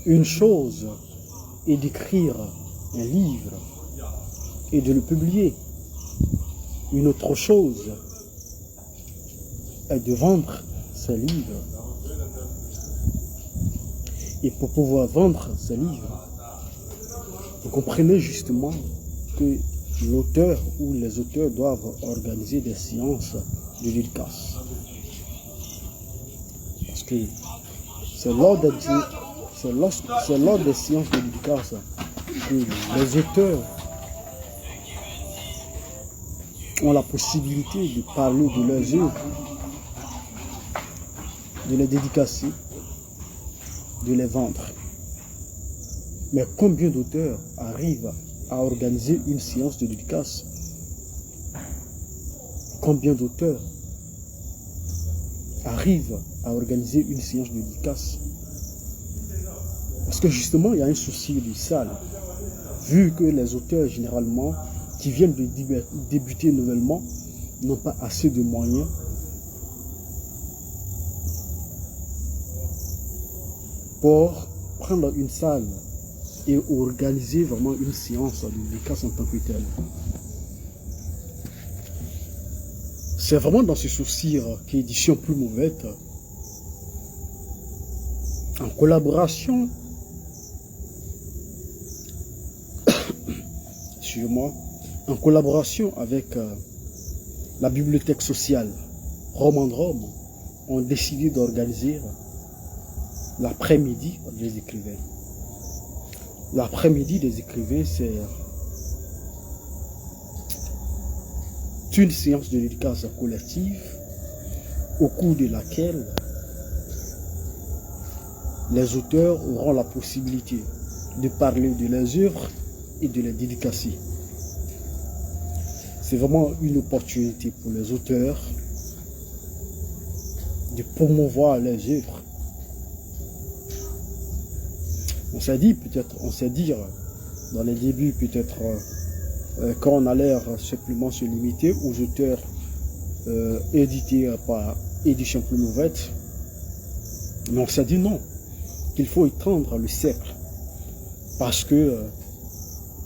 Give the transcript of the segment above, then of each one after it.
Une chose est d'écrire un livre et de le publier. Une autre chose est de vendre ces livres. Et pour pouvoir vendre ces livres, vous comprenez justement que l'auteur ou les auteurs doivent organiser des séances de dédicace. Parce que c'est lors des séances de dédicace que les auteurs ont la possibilité de parler de leurs œuvres, de les dédicacer, de les vendre. Mais combien d'auteurs arrivent à organiser une séance de dédicace? Combien d'auteurs arrivent à organiser une séance de dédicace? Parce que justement, il y a un souci du sale. Vu que les auteurs, généralement, qui viennent de débuter nouvellement, n'ont pas assez de moyens pour prendre une salle et organiser vraiment une séance de dédicace en tant que telle. C'est vraiment dans ce souci qu'Édition Plume Ouverte, en collaboration, en collaboration avec la bibliothèque sociale Rome en Rome, ont décidé d'organiser l'après-midi des écrivains. L'après-midi des écrivains, c'est une séance de dédicace collective au cours de laquelle les auteurs auront la possibilité de parler de leurs œuvres et de les dédicacer. C'est vraiment une opportunité pour les auteurs de promouvoir leurs œuvres. On s'est dit dans les débuts peut-être quand on allait simplement se limiter aux auteurs édités par Édition Plume Ouverte, mais on s'est dit non, qu'il faut étendre le cercle parce que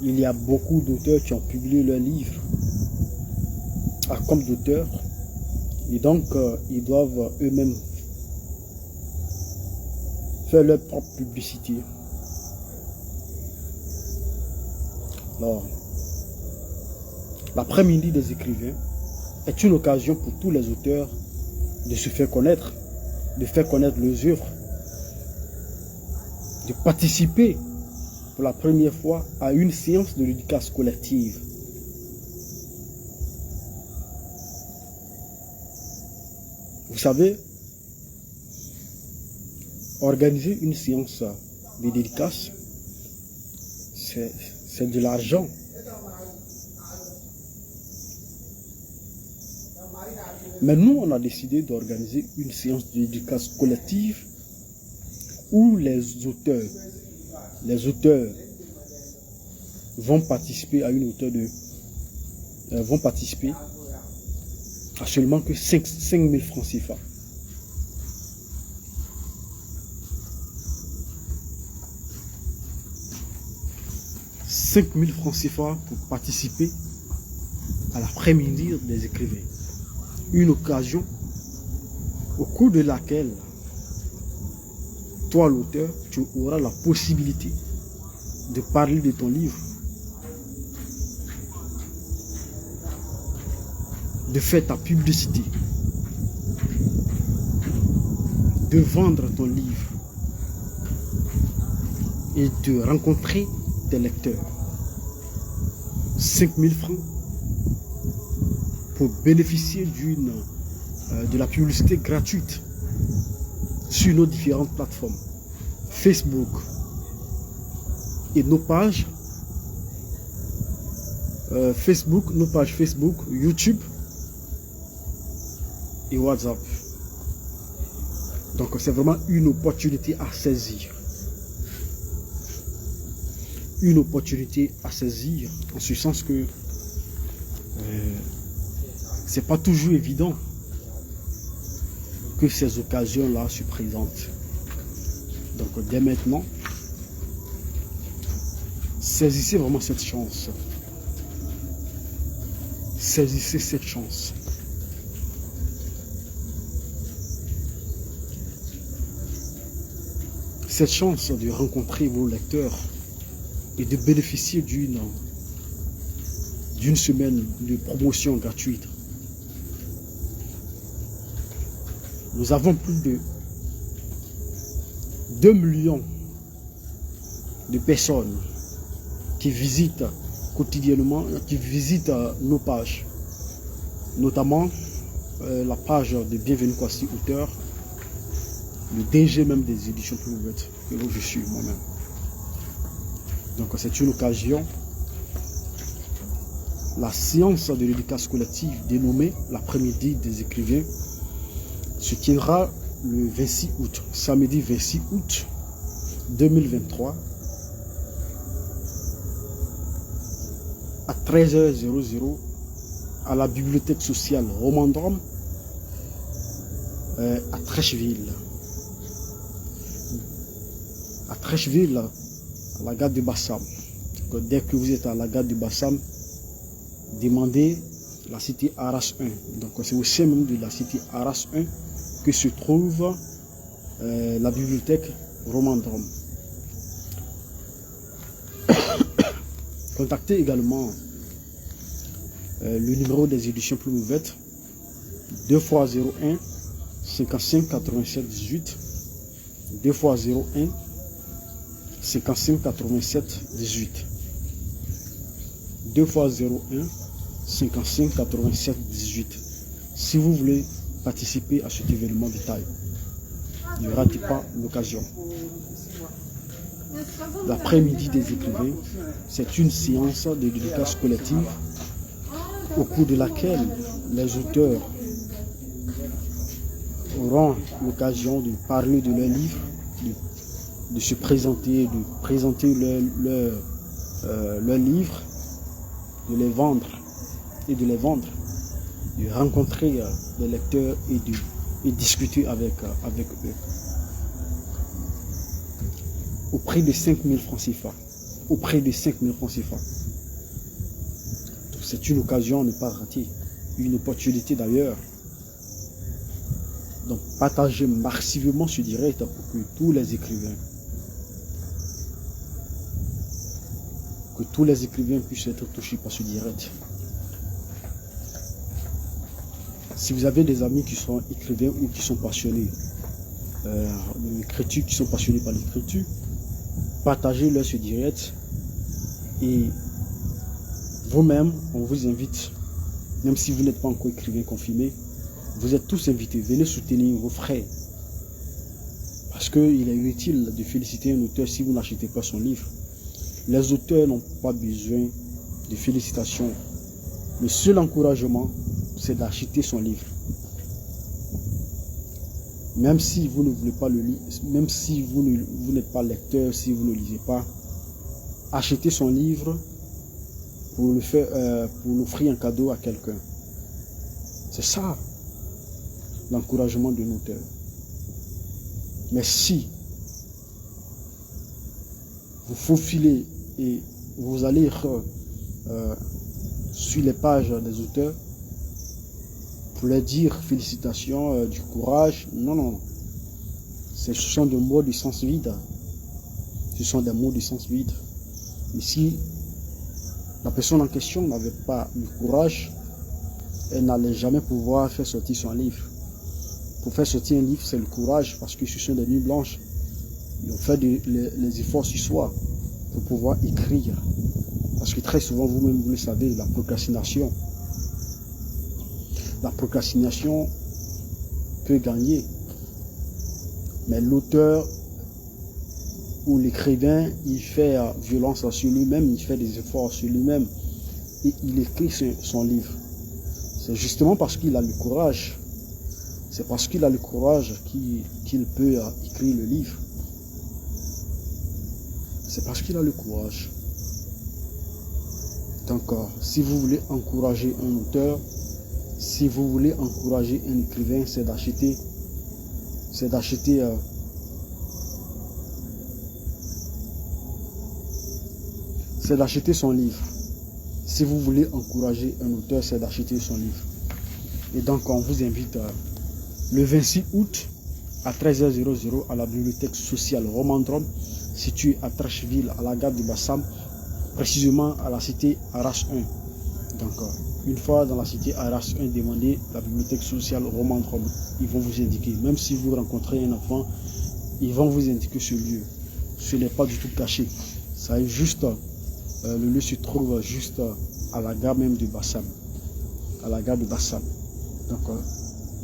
il y a beaucoup d'auteurs qui ont publié leurs livres à compte d'auteurs et donc ils doivent eux-mêmes faire leur propre publicité. Alors, l'après-midi des écrivains est une occasion pour tous les auteurs de se faire connaître, de faire connaître leurs œuvres, de participer pour la première fois à une séance de dédicace collective. Vous savez, organiser une séance de dédicace, c'est de l'argent. Mais nous, on a décidé d'organiser une séance de dédicace collective où les auteurs vont participer à une hauteur de vont participer à seulement que 5 000 francs CFA. « 5 000 francs CFA pour participer à l'après-midi des écrivains. Une occasion au cours de laquelle toi, l'auteur, tu auras la possibilité de parler de ton livre, de faire ta publicité, de vendre ton livre et de rencontrer tes lecteurs. 5 000 francs pour bénéficier de la publicité gratuite sur nos différentes plateformes, Facebook et nos pages Facebook, YouTube et WhatsApp. Donc c'est vraiment une opportunité à saisir. Une opportunité à saisir, en ce sens que c'est pas toujours évident que ces occasions-là se présentent. Donc dès maintenant, Saisissez vraiment cette chance. Saisissez cette chance. Cette chance de rencontrer vos lecteurs et de bénéficier d'une semaine de promotion gratuite. Nous avons plus de 2 millions de personnes qui visitent quotidiennement, qui visitent nos pages, notamment la page de Bienvenue Kwasi, auteur, le DG même des éditions Plume Ouverte, que je suis moi-même. Donc c'est une occasion. La séance de l'éducation collective dénommée l'après-midi des écrivains se tiendra le 26 août, samedi 26 août 2023 à 13h00 à la bibliothèque sociale Romandrum à Trècheville. À Trècheville, à la gare de Bassam. Donc, dès que vous êtes à la gare de Bassam, demandez la cité Arras 1. Donc c'est au sein même de la cité Arras 1 que se trouve la bibliothèque Romandrum. Contactez également le numéro des éditions Plume Ouverte 2x01 55 87 18 2x01 55 87 18 2x01 55 87 18. Si vous voulez participer à cet événement de taille, ne ratez pas l'occasion. L'après-midi des écrivains, c'est une séance de dédicace collective au cours de laquelle les auteurs auront l'occasion de parler de leurs livres, de se présenter, de présenter leurs livres, de les vendre, de rencontrer les lecteurs et discuter avec eux. Au prix de 5 000 francs CFA. Au prix de 5 000 francs CFA. C'est une occasion à ne pas rater. Une opportunité d'ailleurs. Donc partagez massivement ce direct pour que tous les écrivains puissent être touchés par ce direct. Si vous avez des amis qui sont écrivains ou qui sont passionnés de l'écriture, qui sont passionnés par l'écriture, partagez-leur ce direct et vous-même, on vous invite, même si vous n'êtes pas encore écrivain confirmé, vous êtes tous invités, venez soutenir vos frères. Parce qu'il est inutile de féliciter un auteur si vous n'achetez pas son livre. Les auteurs n'ont pas besoin de félicitations. Le seul encouragement, c'est d'acheter son livre. Même si vous ne voulez pas le lire, même si vous n'êtes pas lecteur, si vous ne lisez pas, achetez son livre pour l'offrir en cadeau à quelqu'un. C'est ça l'encouragement de l'auteur. Mais si vous faufilez et vous allez sur les pages des auteurs pour leur dire félicitations, du courage, non. Ce sont des mots de sens vide. Ce sont des mots de sens vide. Et si la personne en question n'avait pas le courage, elle n'allait jamais pouvoir faire sortir son livre. Pour faire sortir un livre, c'est le courage, parce que ce sont des nuits blanches. Ils ont fait les efforts sur soi pour pouvoir écrire. Parce que très souvent, vous-même, vous le savez, la procrastination peut gagner. Mais l'auteur ou l'écrivain, il fait violence sur lui-même, il fait des efforts sur lui-même et il écrit son livre. C'est justement parce qu'il a le courage. C'est parce qu'il a le courage qu'il peut écrire le livre. C'est parce qu'il a le courage. Donc, si vous voulez encourager un auteur, si vous voulez encourager un écrivain, c'est d'acheter c'est d'acheter son livre. Si vous voulez encourager un auteur, c'est d'acheter son livre. Et donc, on vous invite le 26 août à 13h00 à la bibliothèque sociale Romandrum, située à Trècheville, à la gare de Bassam, précisément à la cité Arras 1. Donc, une fois dans la cité Arras 1, demandez la bibliothèque sociale Romandrum. Ils vont vous indiquer. Même si vous rencontrez un enfant, ils vont vous indiquer ce lieu. Ce n'est pas du tout caché. Ça est juste, le lieu se trouve juste à la gare même de Bassam. À la gare de Bassam. Donc,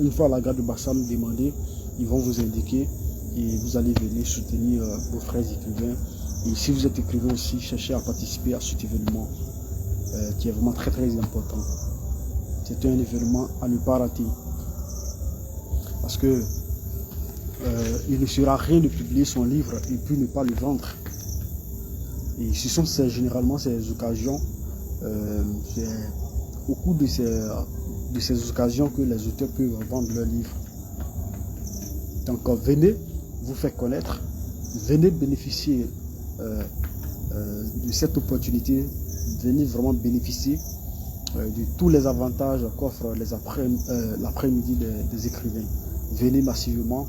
une fois à la gare de Bassam, demandez, ils vont vous indiquer et vous allez venir soutenir vos frères écrivains. Et si vous êtes écrivain aussi, cherchez à participer à cet événement qui est vraiment très très important. C'est un événement à ne pas rater. Parce que il ne sera rien de publier son livre et puis ne pas le vendre. Et ce sont généralement ces occasions, au cours de ces occasions que les auteurs peuvent vendre leurs livres. Donc venez vous faire connaître, venez bénéficier de cette opportunité, venez vraiment bénéficier de tous les avantages qu'offrent l'après-midi des écrivains. Venez massivement,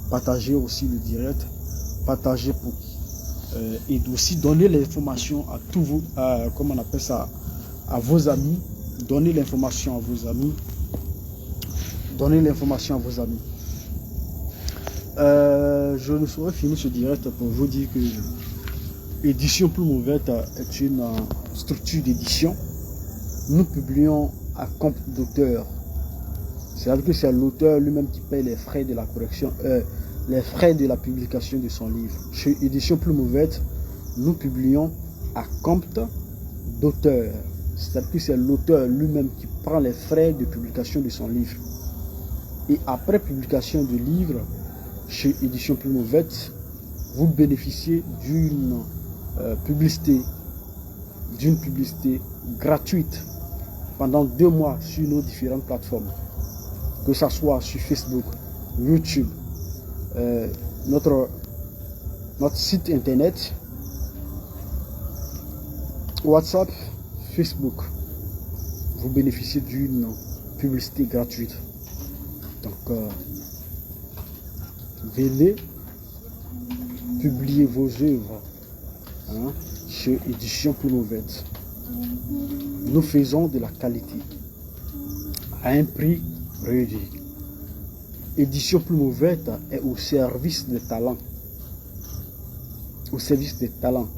partagez aussi le direct, partagez pour et aussi donner l'information à tous vos, comment on appelle ça, à vos amis, donnez l'information à vos amis, donnez l'information à vos amis. Je ne saurais finir ce direct pour vous dire que Édition Plume Ouverte est une structure d'édition. Nous publions à compte d'auteur. C'est-à-dire que c'est l'auteur lui-même qui paye les frais de la correction, les frais de la publication de son livre. Chez Édition Plume Ouverte, nous publions à compte d'auteur. C'est-à-dire que c'est l'auteur lui-même qui prend les frais de publication de son livre. Et après publication du livre, chez Édition Plume Ouverte, vous bénéficiez d'une publicité gratuite pendant 2 mois sur nos différentes plateformes, que ce soit sur Facebook, YouTube, notre site internet, WhatsApp, Facebook. Vous bénéficiez d'une publicité gratuite. Donc, venez publier vos œuvres chez Édition Plume Ouverte. Nous faisons de la qualité à un prix réduit. Édition Plume Ouverte est au service des talents. Au service des talents.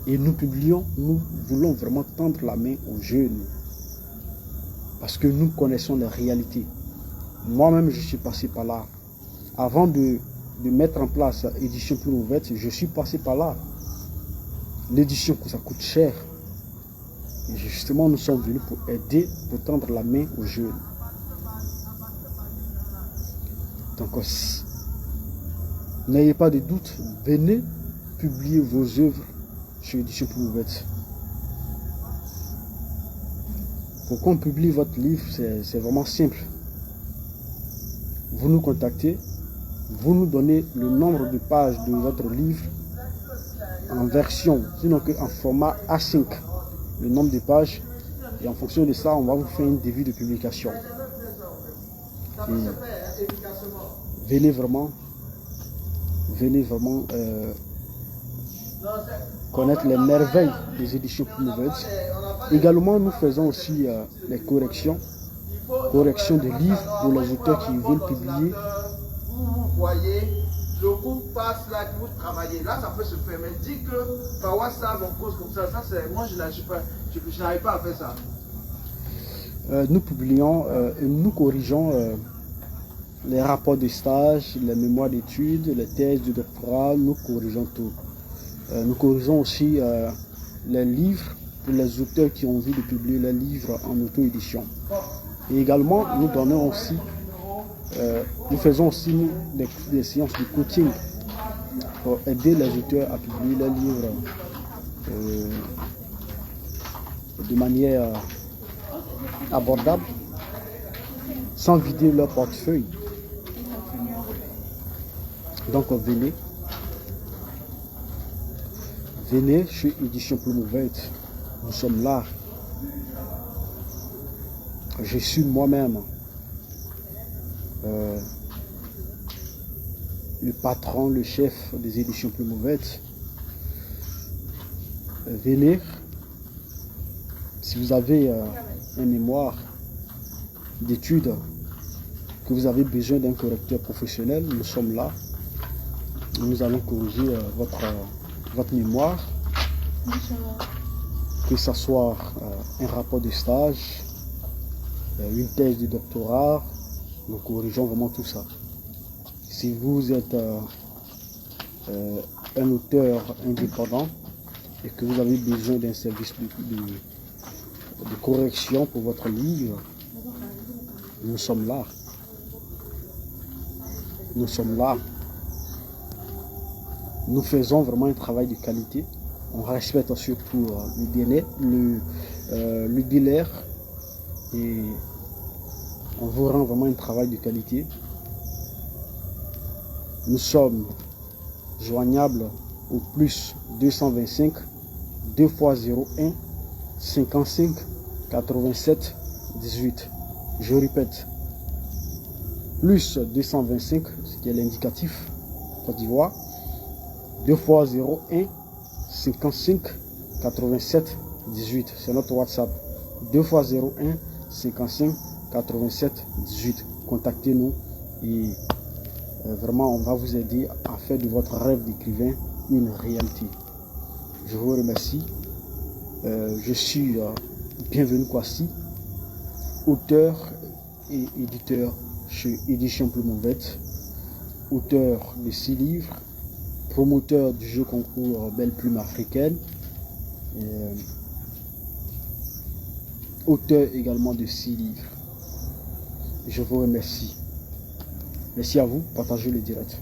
Et nous publions, nous voulons vraiment tendre la main aux jeunes. Parce que nous connaissons les réalités. Moi-même, je suis passé par là. Avant de mettre en place Édition Plume Ouverte, je suis passé par là. L'édition, ça coûte cher. Et justement, nous sommes venus pour aider, pour tendre la main aux jeunes. Donc, n'ayez pas de doute, venez publier vos œuvres chez Édition Plume Ouverte. Pour qu'on publie votre livre, c'est vraiment simple. Vous nous contactez, vous nous donnez le nombre de pages de votre livre en version, sinon en format A5, le nombre de pages, et en fonction de ça, on va vous faire un devis de publication. Et venez vraiment connaître les merveilles des Éditions Plume Ouverte. Également, nous faisons aussi les corrections de livres pour les auteurs qui veulent publier. Vous voyez, le groupe passe là, vous travaillez. Là, ça peut se faire. Mais dit que par WhatsApp, on cause comme ça, c'est moi, je n'arrive pas à faire ça. Nous publions et nous corrigeons les rapports de stage, les mémoires d'études, les thèses de doctorat, nous corrigeons tout. Nous corrigeons aussi les livres pour les auteurs qui ont envie de publier les livres en auto-édition. Et également, nous donnons aussi, nous faisons aussi des séances de coaching pour aider les auteurs à publier leurs livres de manière abordable, sans vider leur portefeuille. Donc Venez chez Édition Plume Ouverte. Nous sommes là. Je suis moi-même le patron, le chef des Éditions Plume Ouverte. Venez. Si vous avez un mémoire d'études, que vous avez besoin d'un correcteur professionnel, nous sommes là. Nous allons corriger votre mémoire, que ce soit un rapport de stage, une thèse de doctorat, nous corrigeons vraiment tout ça. Si vous êtes un auteur indépendant et que vous avez besoin d'un service de correction pour votre livre, nous sommes là. Nous sommes là. Nous faisons vraiment un travail de qualité. On respecte surtout le délai, le délai, et on vous rend vraiment un travail de qualité. Nous sommes joignables au plus 225 2 x 01 55 87 18. Je répète, plus 225, ce qui est l'indicatif Côte d'Ivoire, 2 x 01 55 87 18. C'est notre WhatsApp. 2 x 01 55 87 18. Contactez-nous et vraiment on va vous aider à faire de votre rêve d'écrivain une réalité. Je vous remercie. Je suis Bienvenu Kwasi, auteur et éditeur chez Édition Plume Ouverte, auteur de 6 livres, promoteur du jeu concours Belle Plume Africaine, auteur également de 6 livres. Je vous remercie. Merci à vous, partagez le direct.